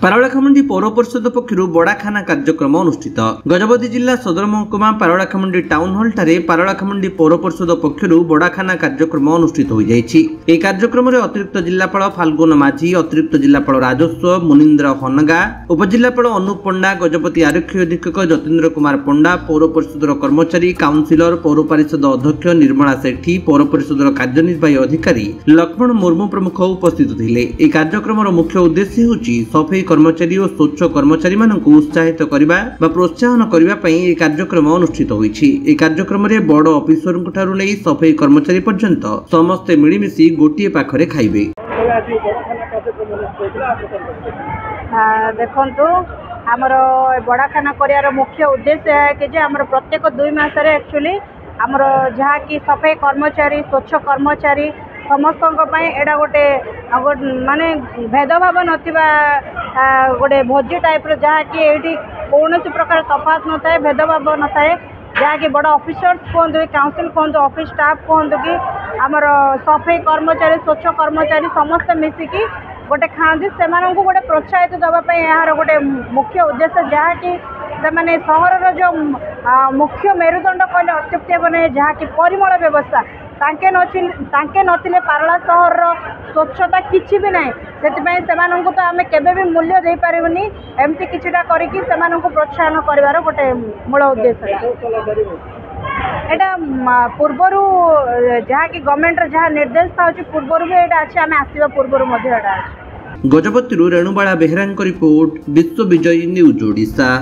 ପାରଳାଖେମୁଣ୍ଡି ପୌର ପରିଷଦ ପକ୍ଷରୁ ବଡ଼ାଖାନା କାର୍ଯ୍ୟକ୍ରମ ଅନୁଷ୍ଠିତ। ଗଜପତି ଜିଲ୍ଲା ସଦର ମହକୁମା ପାରଳାଖେମୁଣ୍ଡି ଟାଉନ ହଲ୍ଠାରେ ପାରଳାଖେମୁଣ୍ଡି ପୌର ପରିଷଦ ପକ୍ଷରୁ ବଡ଼ାଖାନା କାର୍ଯ୍ୟକ୍ରମ ଅନୁଷ୍ଠିତ ହୋଇଯାଇଛି। ଏହି କାର୍ଯ୍ୟକ୍ରମରେ ଅତିରିକ୍ତ ଜିଲ୍ଲାପାଳ ଫାଲ୍ଗୁନ ମାଝୀ, ଅତିରିକ୍ତ ଜିଲ୍ଲାପାଳ ରାଜସ୍ୱ ମୁନିନ୍ଦ୍ର ହନଗା, ଉପଜିଲ୍ଲାପାଳ ଅନୁପ ପଣ୍ଡା, ଗଜପତି ଆରକ୍ଷୀ ଅଧୀକ୍ଷକ ଯତୀନ୍ଦ୍ର କୁମାର ପଣ୍ଡା, ପୌର ପରିଷଦର କର୍ମଚାରୀ, କାଉନସିଲର, ପୌର ପରିଷଦ ଅଧ୍ୟକ୍ଷ ନିର୍ମଳା ସେଠୀ, ପୌର ପରିଷଦର କାର୍ଯ୍ୟନିର୍ବାହୀ ଅଧିକାରୀ ଲକ୍ଷ୍ମଣ ମୁର୍ମୁ ପ୍ରମୁଖ ଉପସ୍ଥିତ ଥିଲେ। ଏହି କାର୍ଯ୍ୟକ୍ରମର ମୁଖ୍ୟ ଉଦ୍ଦେଶ୍ୟ ହେଉଛି ସଫେଇ कर्मचारी और स्वच्छ कर्मचारी मानक उत्साहित करने व प्रोत्साहन करने यह कार्यक्रम अनुष्ठित होईछि। यह कार्यक्रम में बड़ ऑफिसर नहीं सफेई कर्मचारी पर्यंत समस्ते मिलमिशि गोटे पाखरे खाइबे। देखंतु हमर बड़ाखाना करियार मुख्य उद्देश्य है कि जे हमर प्रत्येक 2 मास रे एक्चुअली हमर जहाँ कि सफेई कर्मचारी स्वच्छ कर्मचारी समस्त एटा गोटे माने भेदभाव नथिबा गोटे भोजी टाइप जहाँ कि ये कौन प्रकार तफात न थाए भेदभाव न थाए जहाँ कि बड़ ऑफिसर्स कहतु काउंसिल कहतु ऑफिस स्टाफ कहतु कि आमर सफेई कर्मचारी स्वच्छ कर्मचारी समस्त मिसिकी गोटे खाती से गोटे प्रोत्साहित देवाई यार गोटे मुख्य उद्देश्य जहाँ कि से सहर जो मुख्य मेरुदंड कहले अत्युक्ति बने जहाँ कि परिमल व्यवस्था तांके नथिले पारला सहर स्वच्छता किछि भी नहीं से तो आम केबे भी मूल्य दे पारिबनी एमती किछिटा करिकि सेमानंकु प्रोत्साहन करिवार गोटे मूल उद्देश्य एटा पूर्वर जहाँ कि गवर्नमेंट जहाँ निर्देश था पूर्वर भी एटा अछि आम आसीबा पूर्वर मध्ये एटा अछि। गजपति रेणुबाला बेहरा रिपोर्ट विश्व विजयी न्यूज ओडिशा।